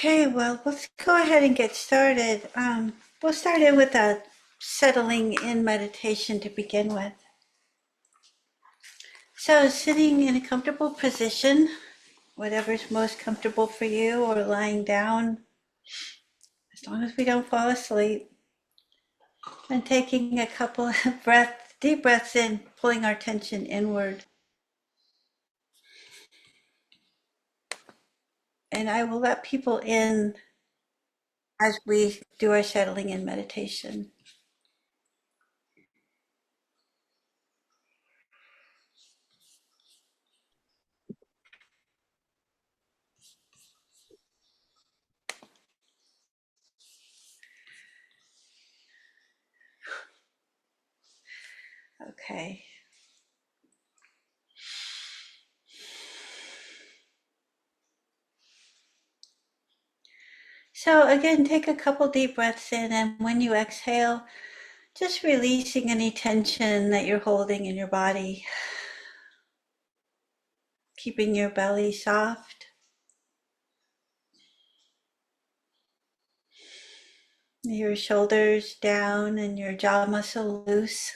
Okay, well, let's go ahead and get started. We'll start in with a settling in meditation to begin with. So, sitting in a comfortable position, whatever's most comfortable for you, or lying down, as long as we don't fall asleep. And taking a couple of deep breaths in, pulling our attention inward. And I will let people in as we do our settling in meditation. Okay. So again, take a couple deep breaths in, and when you exhale, just releasing any tension that you're holding in your body, keeping your belly soft, your shoulders down, and your jaw muscle loose.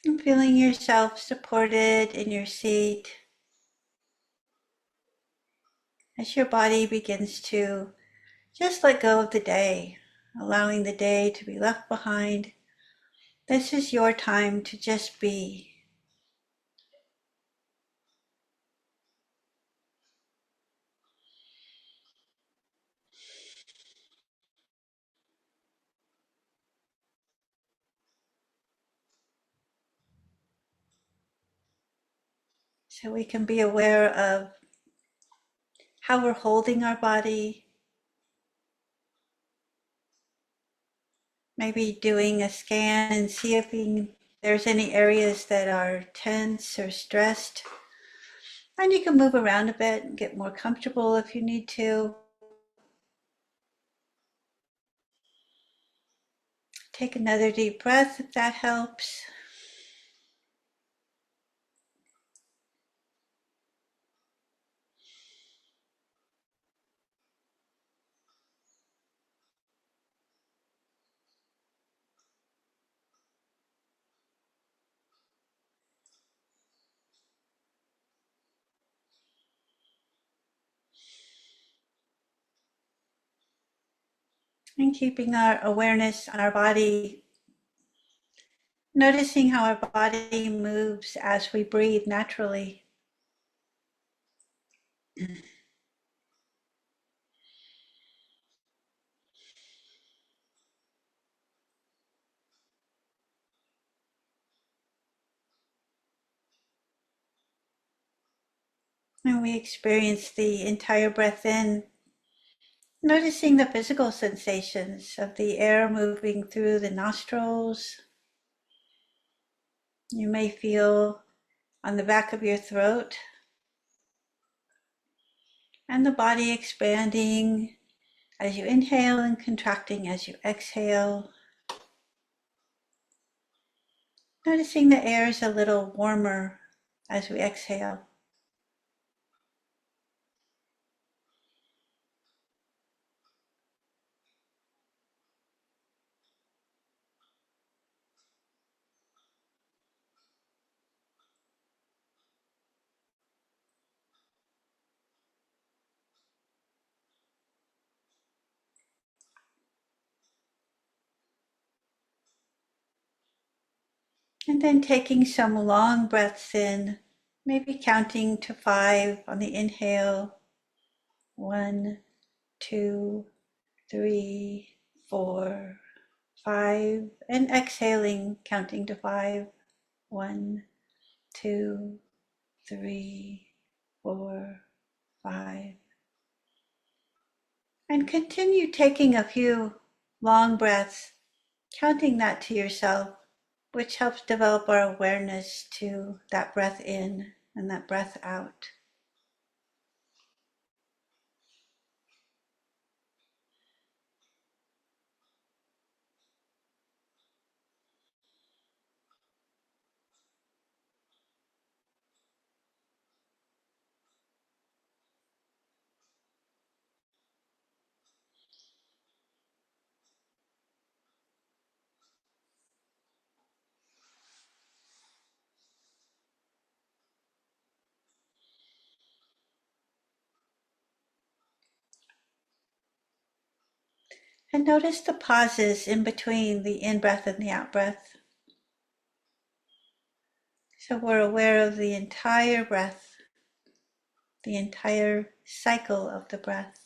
And feeling yourself supported in your seat as your body begins to just let go of the day, allowing the day to be left behind. This is your time to just be. So we can be aware of how we're holding our body, maybe doing a scan and see if there's any areas that are tense or stressed. And you can move around a bit and get more comfortable if you need to. Take another deep breath if that helps. And keeping our awareness on our body, noticing how our body moves as we breathe naturally. And we experience the entire breath in, noticing the physical sensations of the air moving through the nostrils. You may feel on the back of your throat and the body expanding as you inhale and contracting as you exhale. Noticing the air is a little warmer as we exhale. And then taking some long breaths in, maybe counting to 5 on the inhale. 1, 2, 3, 4, 5. And exhaling, counting to 5. 1, 2, 3, 4, 5. And continue taking a few long breaths, counting that to yourself, which helps develop our awareness to that breath in and that breath out. And notice the pauses in between the in-breath and the out-breath. So we're aware of the entire breath, the entire cycle of the breath.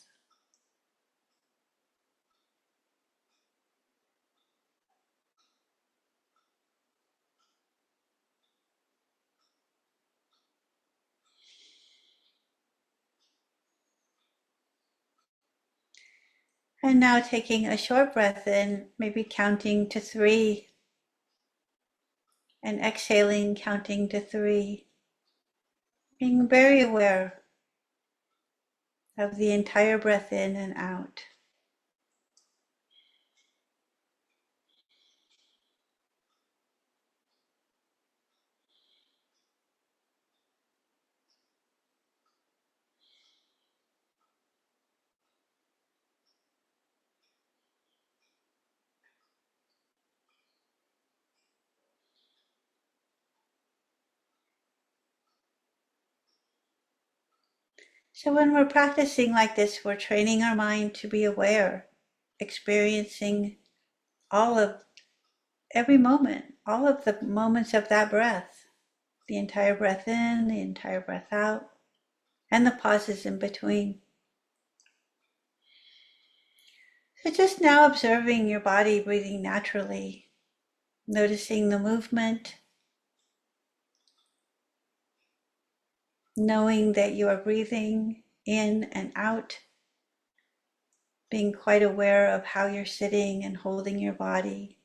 And now taking a short breath in, maybe counting to 3, and exhaling, counting to 3. Being very aware of the entire breath in and out. So when we're practicing like this, we're training our mind to be aware, experiencing every moment, all of the moments of that breath, the entire breath in, the entire breath out, and the pauses in between. So just now observing your body breathing naturally, noticing the movement, knowing that you are breathing in and out, being quite aware of how you're sitting and holding your body.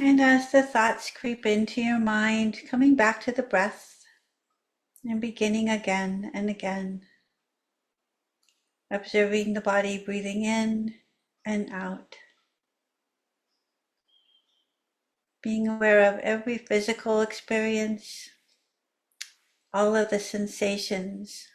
And as the thoughts creep into your mind, coming back to the breath and beginning again and again, observing the body breathing in and out, being aware of every physical experience, all of the sensations.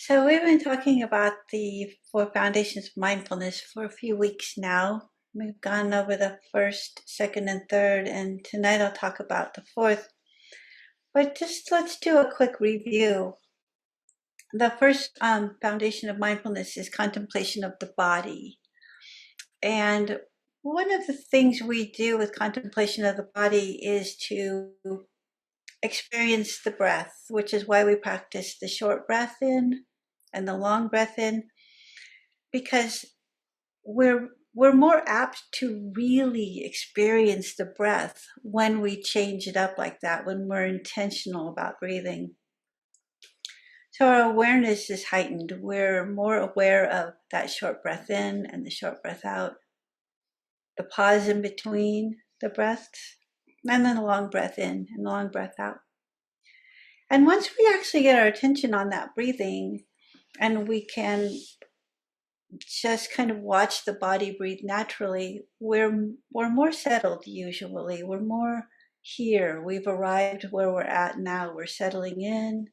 So we've been talking about the 4 foundations of mindfulness for a few weeks now. We've gone over the first, second, and third, and tonight I'll talk about the fourth. But just let's do a quick review. The first foundation of mindfulness is contemplation of the body. And one of the things we do with contemplation of the body is to experience the breath, which is why we practice the short breath in and the long breath in, because we're more apt to really experience the breath when we change it up like that, when we're intentional about breathing. So our awareness is heightened. We're more aware of that short breath in and the short breath out, the pause in between the breaths, and then the long breath in and the long breath out. And once we actually get our attention on that breathing, and we can just kind of watch the body breathe naturally, we're more settled usually. We're more here. We've arrived where we're at now. We're settling in,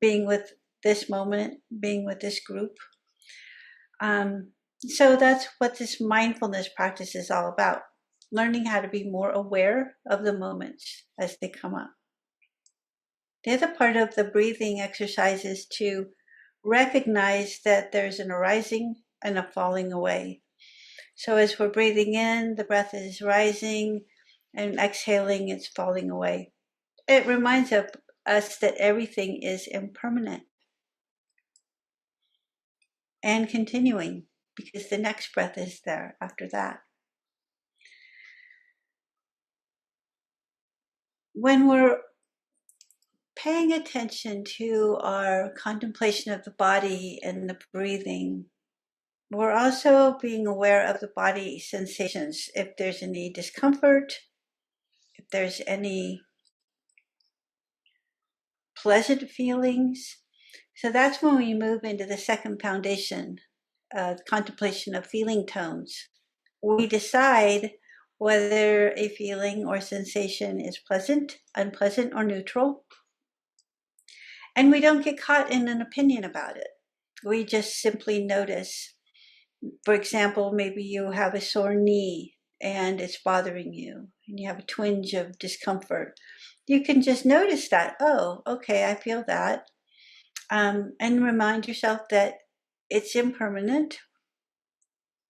being with this moment, being with this group. So that's what this mindfulness practice is all about, learning how to be more aware of the moments as they come up. The other part of the breathing exercise is to recognize that there's an arising and a falling away. So as we're breathing in, the breath is rising, and exhaling, it's falling away. It reminds us that everything is impermanent and continuing, because the next breath is there after that. When we're paying attention to our contemplation of the body and the breathing, we're also being aware of the body sensations. If there's any discomfort, if there's any pleasant feelings. So that's when we move into the second foundation, contemplation of feeling tones. We decide whether a feeling or sensation is pleasant, unpleasant, or neutral. And we don't get caught in an opinion about it. We just simply notice. For example, maybe you have a sore knee and it's bothering you, and you have a twinge of discomfort. You can just notice that, oh, okay, I feel that. And remind yourself that it's impermanent.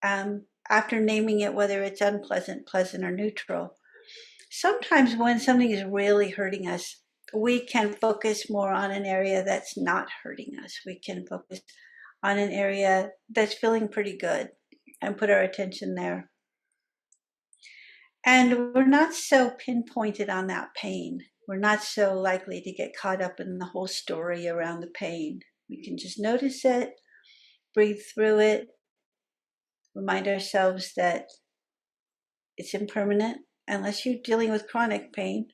After naming it, whether it's unpleasant, pleasant, or neutral. Sometimes when something is really hurting us, we can focus more on an area that's not hurting us. We can focus on an area that's feeling pretty good and put our attention there. And we're not so pinpointed on that pain. We're not so likely to get caught up in the whole story around the pain. We can just notice it, breathe through it, remind ourselves that it's impermanent. Unless you're dealing with chronic pain,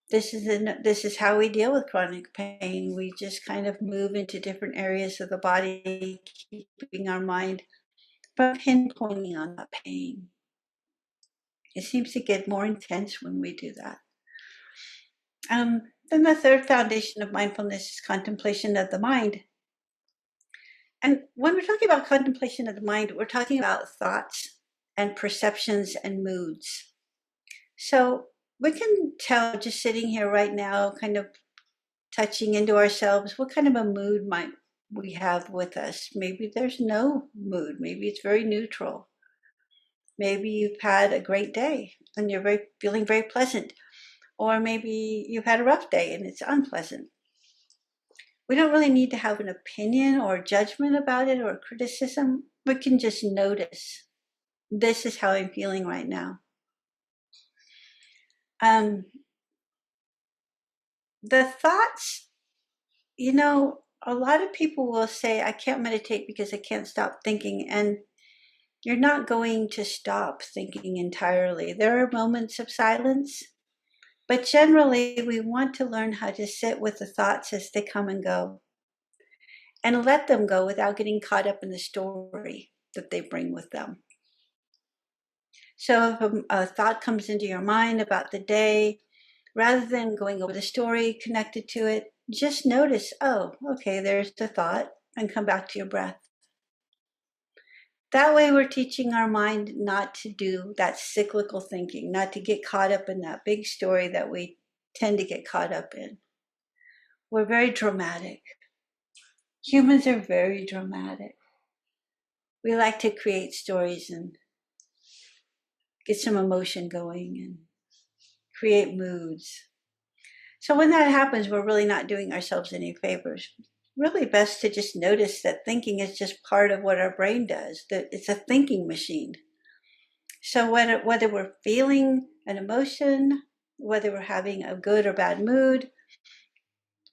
this is how we deal with chronic pain. We just kind of move into different areas of the body, keeping our mind from pinpointing on that pain. It seems to get more intense when we do that. Then the third foundation of mindfulness is contemplation of the mind. And when we're talking about contemplation of the mind, we're talking about thoughts and perceptions and moods. So we can tell just sitting here right now, kind of touching into ourselves, what kind of a mood might we have with us. Maybe there's no mood. Maybe it's very neutral. Maybe you've had a great day and you're feeling very pleasant. Or maybe you've had a rough day and it's unpleasant. We don't really need to have an opinion or judgment about it or criticism. We can just notice, this is how I'm feeling right now. The thoughts, a lot of people will say, I can't meditate because I can't stop thinking. And you're not going to stop thinking entirely. There are moments of silence, but generally we want to learn how to sit with the thoughts as they come and go and let them go without getting caught up in the story that they bring with them. So if a thought comes into your mind about the day, rather than going over the story connected to it, just notice, oh, okay, there's the thought, and come back to your breath. That way we're teaching our mind not to do that cyclical thinking, not to get caught up in that big story that we tend to get caught up in. We're very dramatic. Humans are very dramatic. We like to create stories and get some emotion going and create moods. So when that happens, we're really not doing ourselves any favors. Really best to just notice that thinking is just part of what our brain does, that it's a thinking machine. So whether we're feeling an emotion, whether we're having a good or bad mood,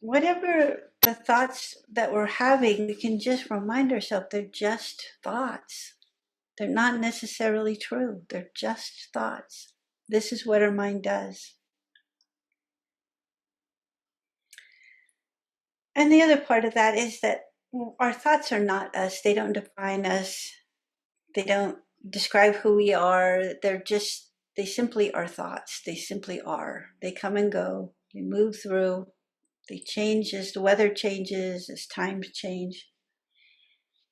whatever the thoughts that we're having, we can just remind ourselves they're just thoughts. They're not necessarily true. They're just thoughts. This is what our mind does. And the other part of that is that our thoughts are not us. They don't define us. They don't describe who we are. They simply are thoughts. They simply are. They come and go. They move through. They change as the weather changes, as times change.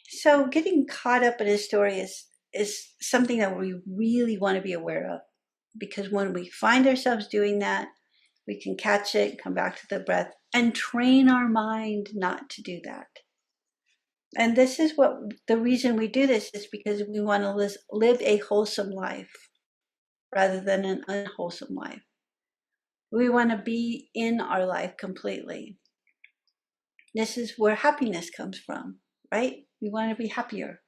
So getting caught up in a story is something that we really want to be aware of. Because when we find ourselves doing that, we can catch it, come back to the breath, and train our mind not to do that. And this is what the reason we do this is because we want to live a wholesome life rather than an unwholesome life. We want to be in our life completely. This is where happiness comes from, right? We want to be happier.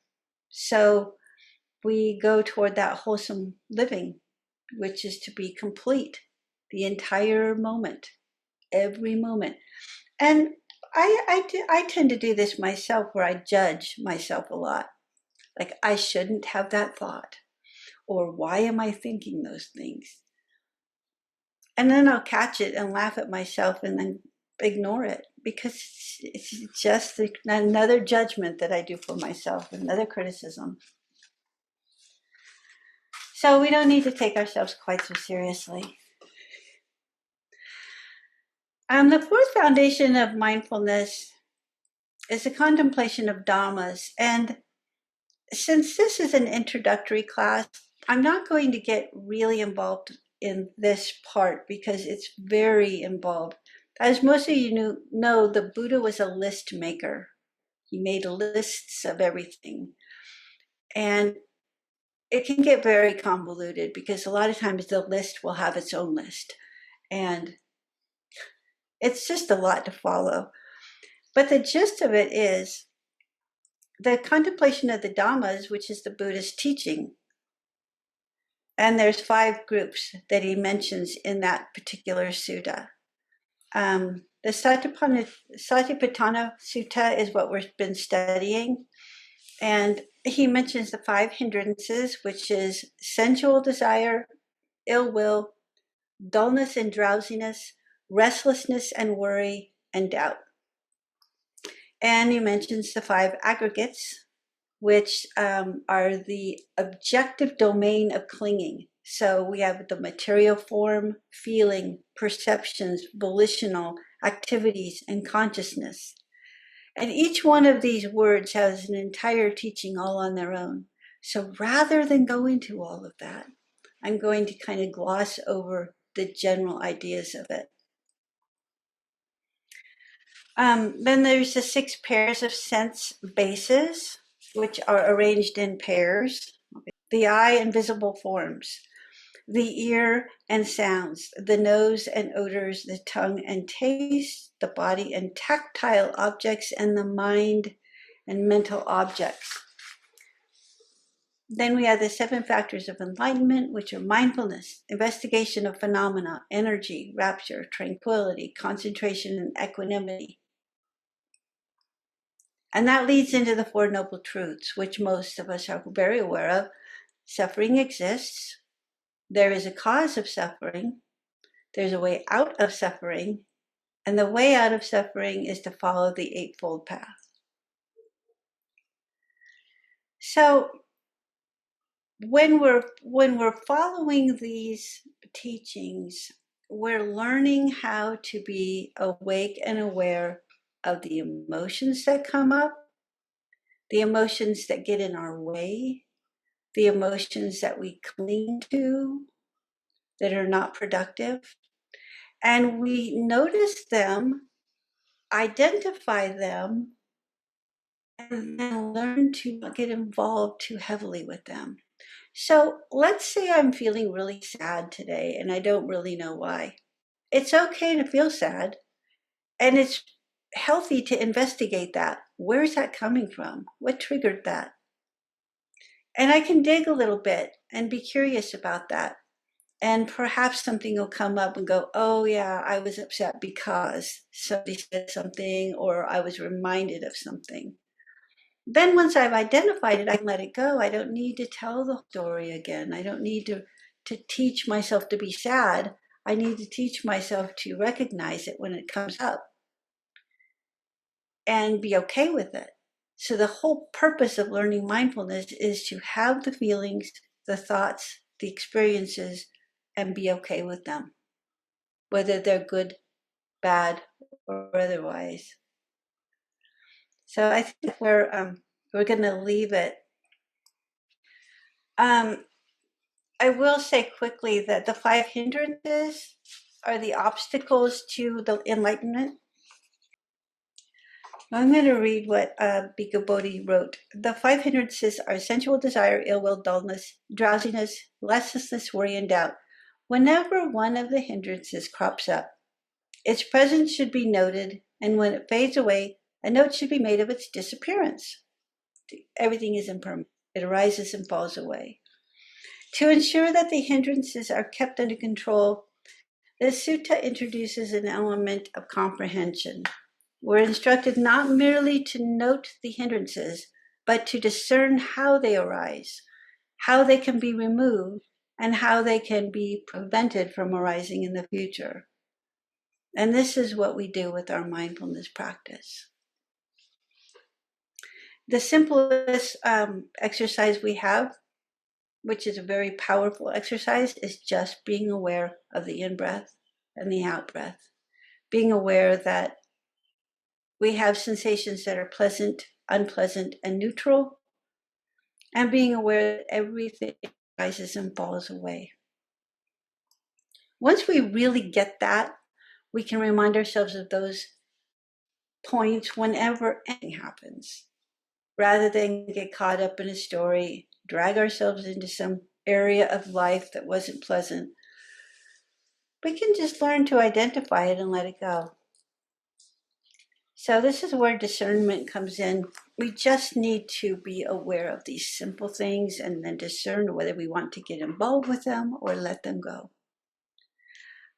So we go toward that wholesome living, which is to be complete the entire moment, every moment. And I tend to do this myself where I judge myself a lot. Like, I shouldn't have that thought. Or why am I thinking those things? And then I'll catch it and laugh at myself and then ignore it because it's just another judgment that I do for myself, another criticism. So we don't need to take ourselves quite so seriously. The fourth foundation of mindfulness is the contemplation of Dhammas. And since this is an introductory class, I'm not going to get really involved in this part because it's very involved. As most of you know, the Buddha was a list maker. He made lists of everything. And it can get very convoluted because a lot of times the list will have its own list. And it's just a lot to follow. But the gist of it is the contemplation of the Dhammas, which is the Buddhist teaching. And there's 5 groups that he mentions in that particular sutta. The Satipatthana Sutta is what we've been studying. And he mentions the 5 hindrances, which is sensual desire, ill will, dullness and drowsiness, restlessness and worry, and doubt. And he mentions the 5 aggregates, which are the objective domain of clinging. So we have the material form, feeling, perceptions, volitional, activities, and consciousness. And each one of these words has an entire teaching all on their own. So rather than go into all of that, I'm going to kind of gloss over the general ideas of it. Then there's the 6 pairs of sense bases, which are arranged in pairs. The eye and visible forms, the ear and sounds, the nose and odors, the tongue and taste, the body and tactile objects, and the mind and mental objects. Then we have the 7 factors of enlightenment, which are mindfulness, investigation of phenomena, energy, rapture, tranquility, concentration, and equanimity. And that leads into the 4 noble truths, which most of us are very aware of. Suffering exists. There is a cause of suffering. There's a way out of suffering. And the way out of suffering is to follow the Eightfold Path. So when we're following these teachings, we're learning how to be awake and aware of the emotions that come up, the emotions that get in our way, the emotions that we cling to that are not productive. And we notice them, identify them, and then learn to not get involved too heavily with them. So let's say I'm feeling really sad today and I don't really know why. It's okay to feel sad, and it's healthy to investigate that. Where's that coming from? What triggered that? And I can dig a little bit and be curious about that. And perhaps something will come up and go, oh, yeah, I was upset because somebody said something, or I was reminded of something. Then once I've identified it, I can let it go. I don't need to tell the story again. I don't need to teach myself to be sad. I need to teach myself to recognize it when it comes up and be okay with it. So the whole purpose of learning mindfulness is to have the feelings, the thoughts, the experiences, and be okay with them, whether they're good, bad, or otherwise. So I think we're going to leave it. I will say quickly that the 5 hindrances are the obstacles to the enlightenment. I'm going to read what Bhikkhu Bodhi wrote. The 5 hindrances are sensual desire, ill will, dullness, drowsiness, restlessness, worry, and doubt. Whenever one of the hindrances crops up, its presence should be noted, and when it fades away, a note should be made of its disappearance. Everything is impermanent. It arises and falls away. To ensure that the hindrances are kept under control, the sutta introduces an element of comprehension. We're instructed not merely to note the hindrances, but to discern how they arise, how they can be removed, and how they can be prevented from arising in the future. And this is what we do with our mindfulness practice. The simplest exercise we have, which is a very powerful exercise, is just being aware of the in-breath and the out-breath. Being aware that we have sensations that are pleasant, unpleasant, and neutral, and being aware that everything rises and falls away. Once we really get that, we can remind ourselves of those points whenever anything happens, rather than get caught up in a story, drag ourselves into some area of life that wasn't pleasant. We can just learn to identify it and let it go. So this is where discernment comes in. We just need to be aware of these simple things and then discern whether we want to get involved with them or let them go.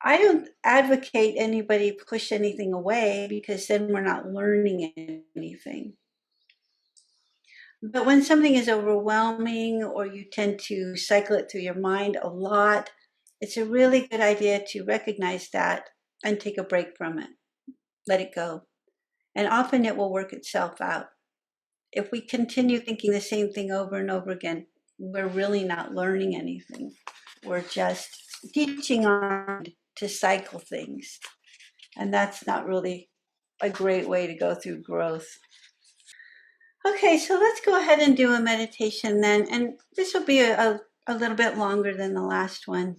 I don't advocate anybody push anything away, because then we're not learning anything. But when something is overwhelming or you tend to cycle it through your mind a lot, it's a really good idea to recognize that and take a break from it. Let it go. And often it will work itself out. If we continue thinking the same thing over and over again, we're really not learning anything. We're just teaching our mind to cycle things. And that's not really a great way to go through growth. Okay, so let's go ahead and do a meditation then. And this will be a little bit longer than the last one.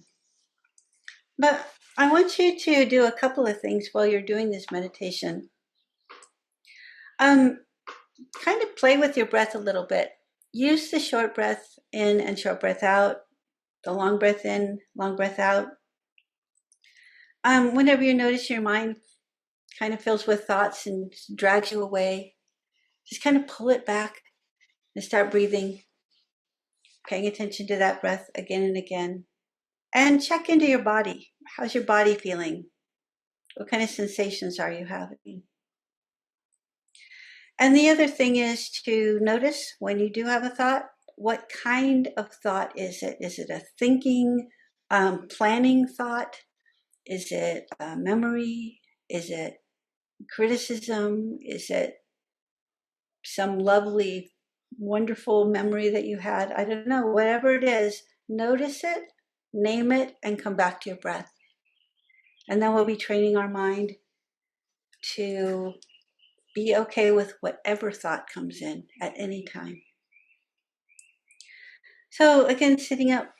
But I want you to do a couple of things while you're doing this meditation. Kind of play with your breath a little bit. Use the short breath in and short breath out, the long breath in, long breath out. Whenever you notice your mind kind of fills with thoughts and drags you away, just kind of pull it back and start breathing, paying attention to that breath again and again. And check into your body. How's your body feeling? What kind of sensations are you having? And the other thing is to notice when you do have a thought, what kind of thought is it? Is it a thinking, planning thought? Is it memory? Is it criticism? Is it some lovely, wonderful memory that you had? I don't know. Whatever it is, notice it, name it, and come back to your breath. And then we'll be training our mind to be okay with whatever thought comes in at any time. So again, sitting up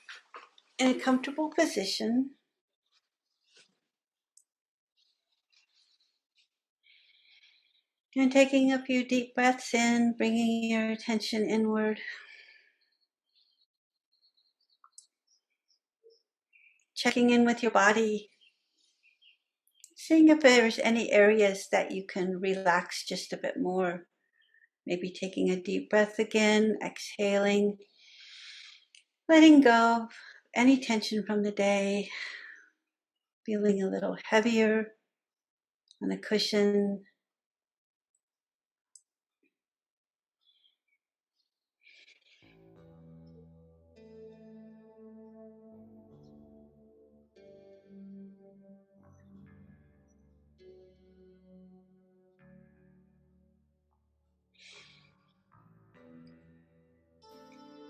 in a comfortable position. And taking a few deep breaths in, bringing your attention inward. Checking in with your body. Seeing if there's any areas that you can relax just a bit more. Maybe taking a deep breath again, exhaling, letting go of any tension from the day, feeling a little heavier on the cushion.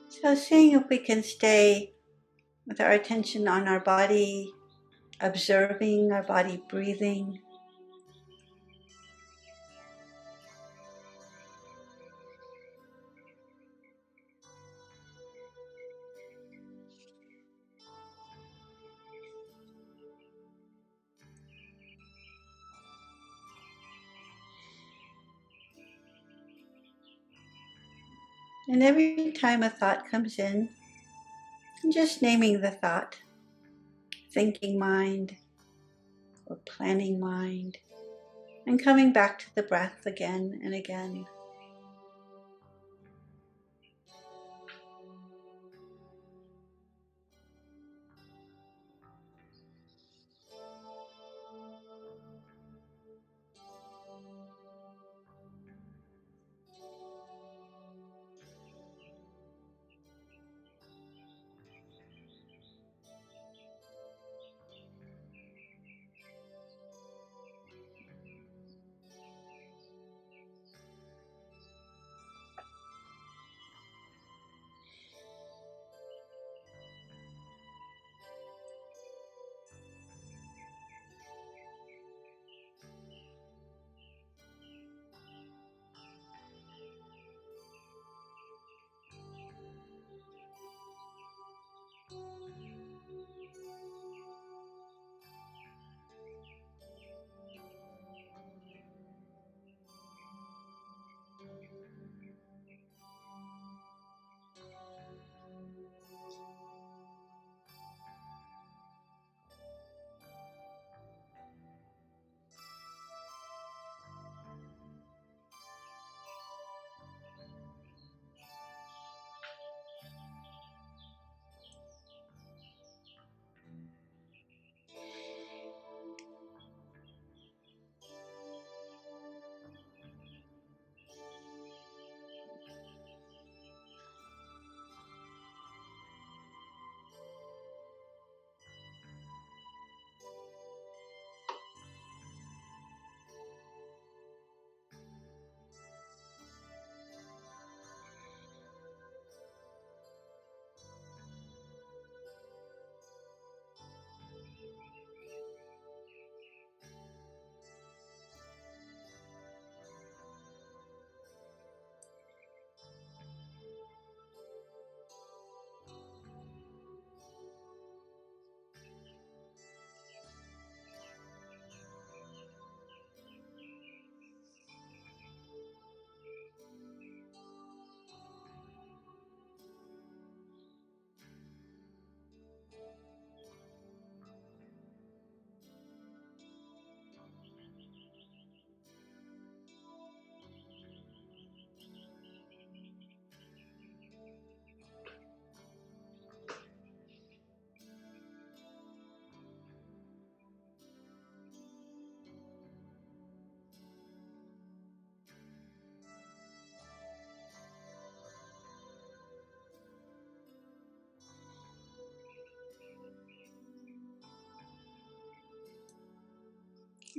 So seeing if we can stay with our attention on our body, observing our body breathing. And every time a thought comes in, just naming the thought, thinking mind or planning mind, and coming back to the breath again and again.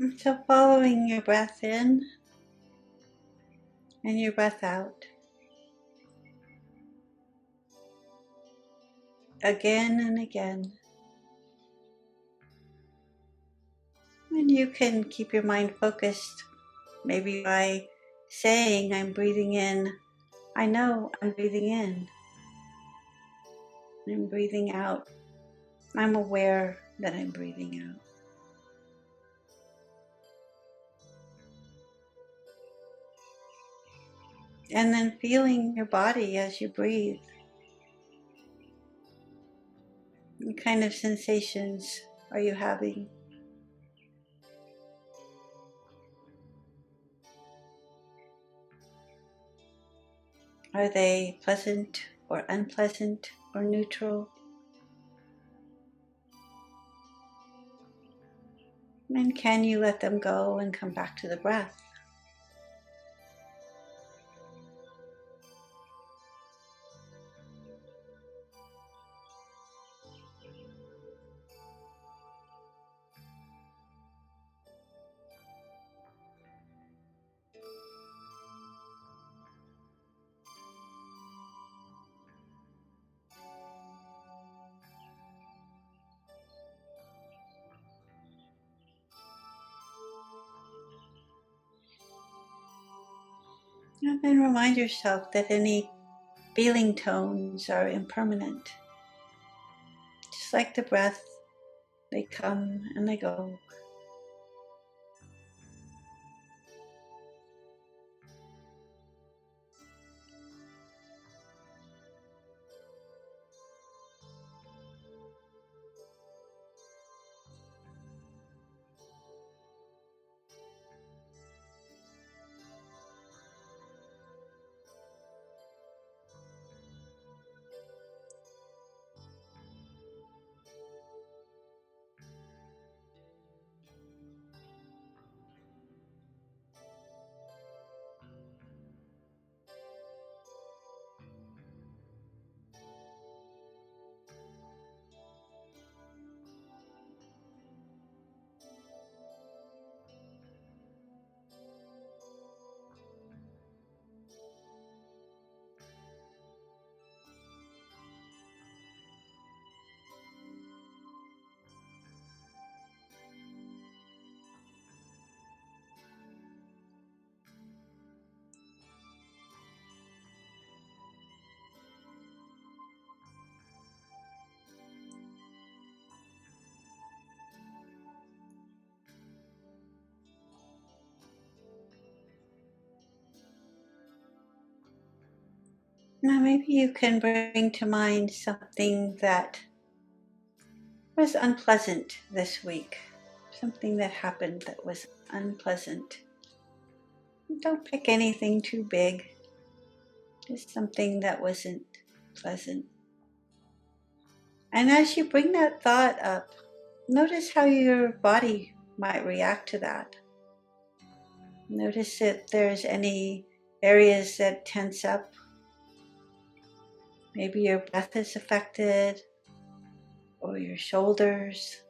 And so following your breath in and your breath out. Again and again. And you can keep your mind focused, maybe by saying, I'm breathing in. I know I'm breathing in. I'm breathing out. I'm aware that I'm breathing out. And then feeling your body as you breathe. What kind of sensations are you having? Are they pleasant or unpleasant or neutral? And can you let them go and come back to the breath? And then remind yourself that any feeling tones are impermanent. Just like the breath, they come and they go. Now maybe you can bring to mind something that was unpleasant this week. Something that happened that was unpleasant. Don't pick anything too big. Just something that wasn't pleasant. And as you bring that thought up, notice how your body might react to that. Notice if there's any areas that tense up. Maybe your breath is affected, or your shoulders.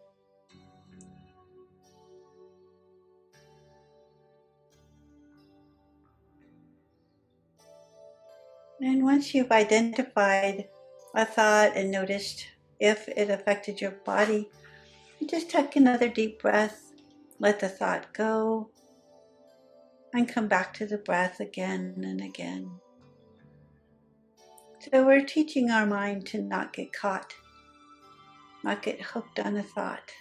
And once you've identified a thought and noticed if it affected your body, you just take another deep breath, let the thought go, and come back to the breath again and again. So we're teaching our mind to not get caught, not get hooked on a thought.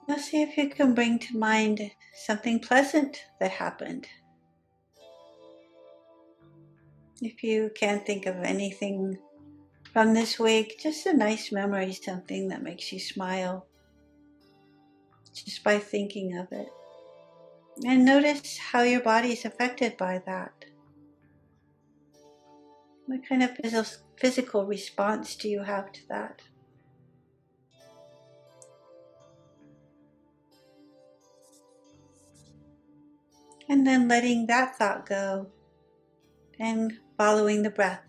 Now see if you can bring to mind something pleasant that happened. If you can't think of anything from this week, just a nice memory, something that makes you smile just by thinking of it. And notice how your body is affected by that. What kind of physical response do you have to that? And then letting that thought go and following the breath.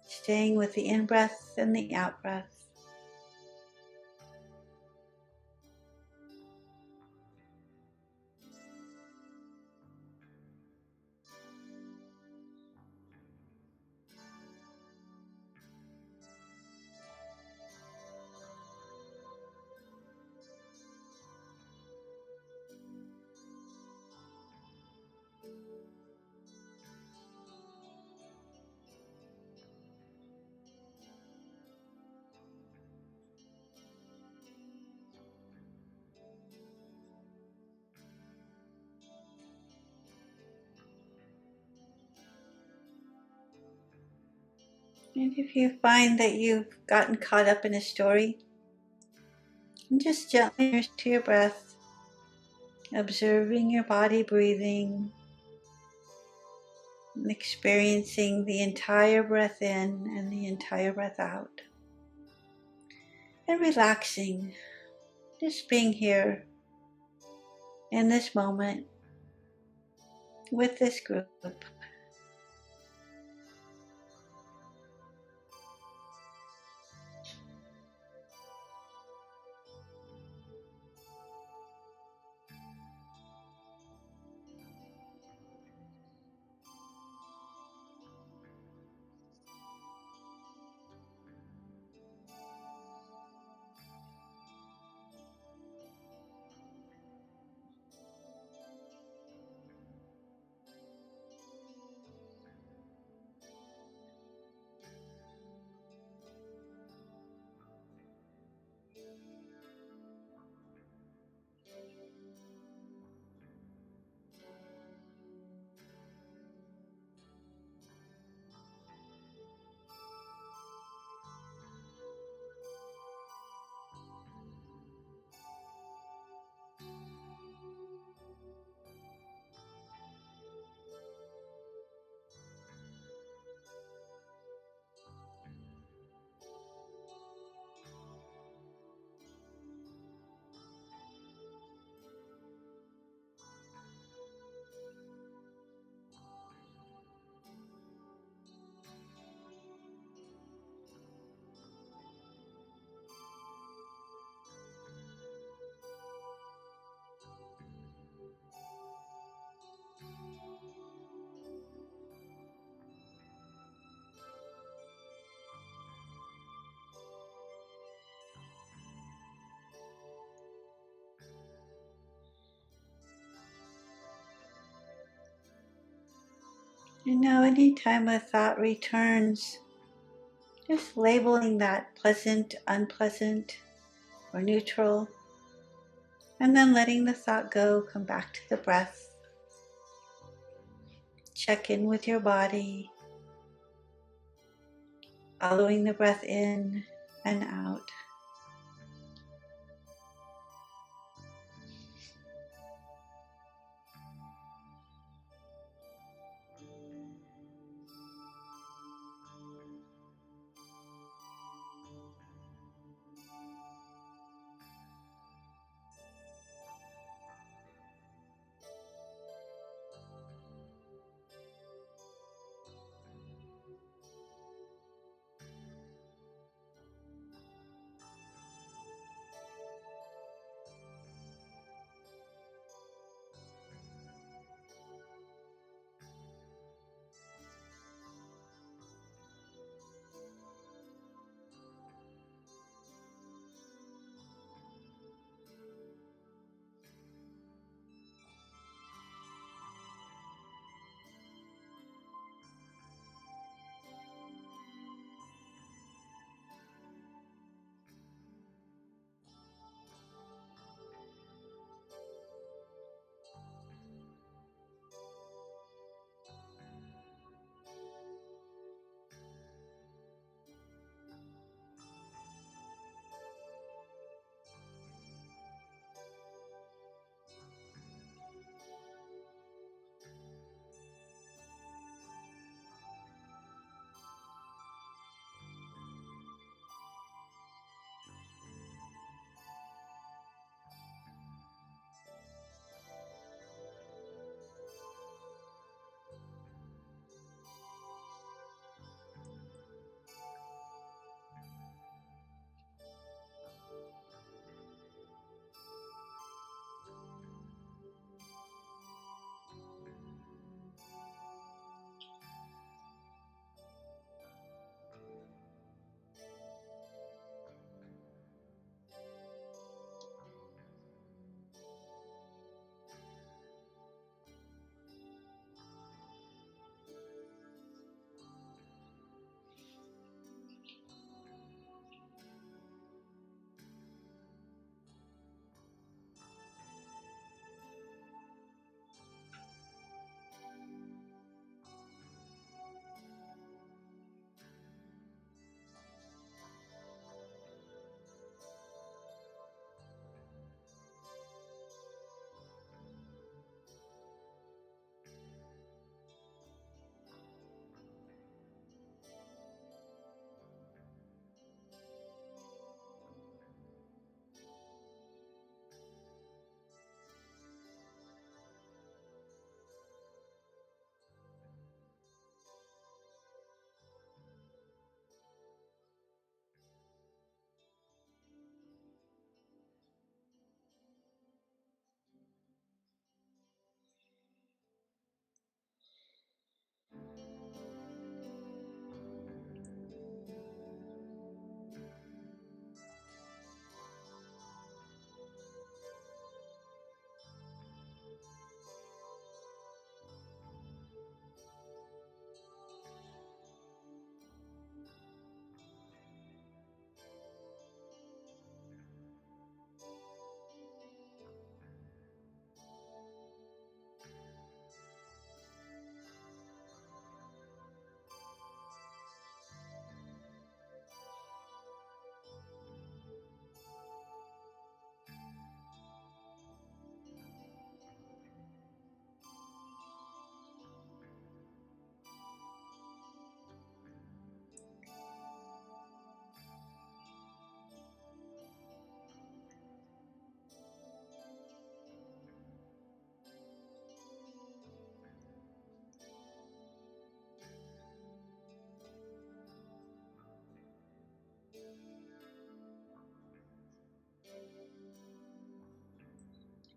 Staying with the in-breath and the out-breath. And if you find that you've gotten caught up in a story, just gently to your breath, observing your body breathing, and experiencing the entire breath in and the entire breath out. And relaxing, just being here in this moment with this group. And now anytime a thought returns, just labeling that pleasant, unpleasant, or neutral, and then letting the thought go, come back to the breath. Check in with your body, following the breath in and out.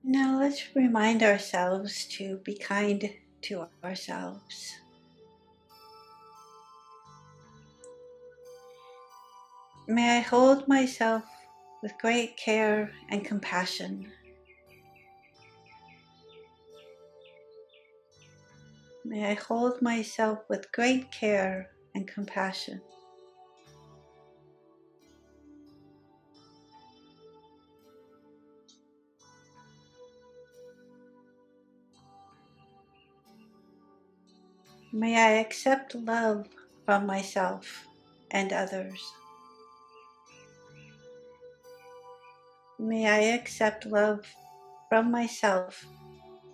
Now let's remind ourselves to be kind to ourselves. May I hold myself with great care and compassion. May I hold myself with great care and compassion. May I accept love from myself and others. May I accept love from myself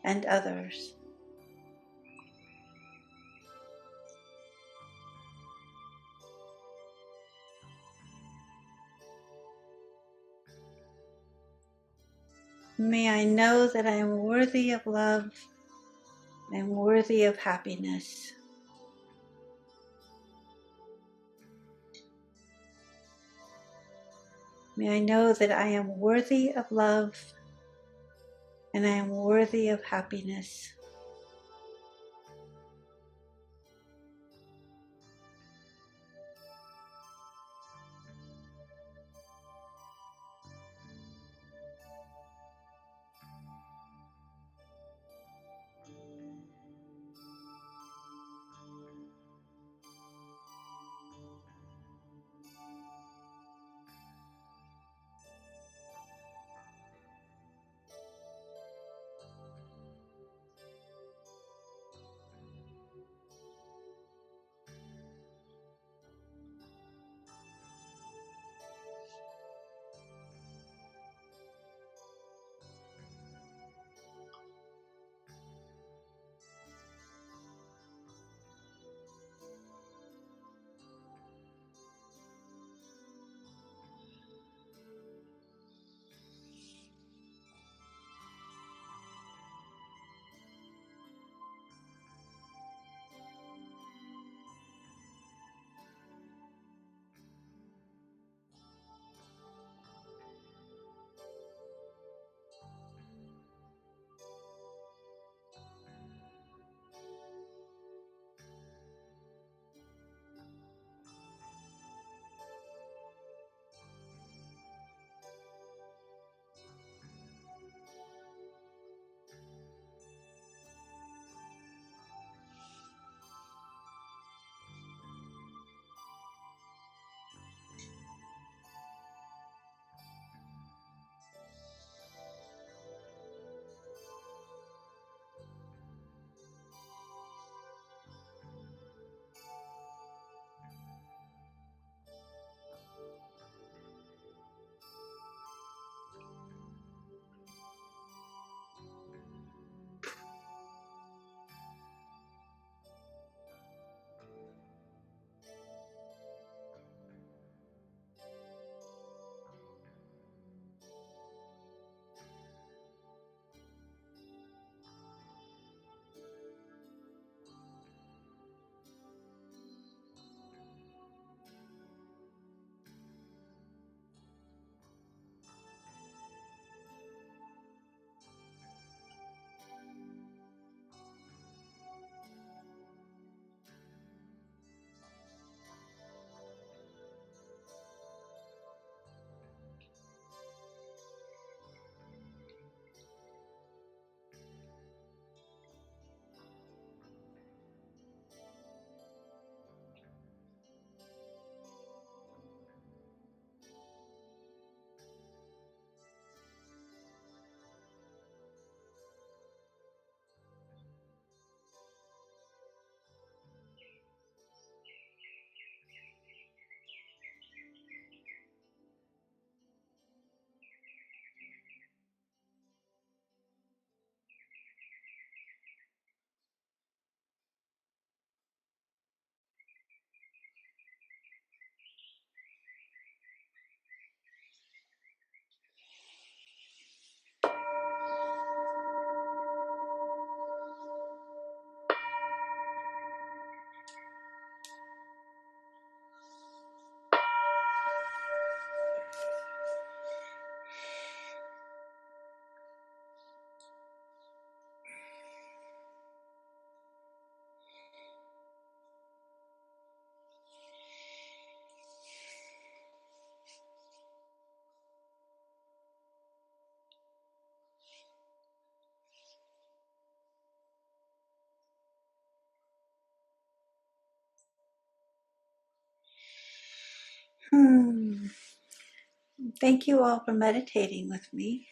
and others. May I know that I am worthy of love, I am worthy of happiness. May I know that I am worthy of love and I am worthy of happiness. Thank you all for meditating with me.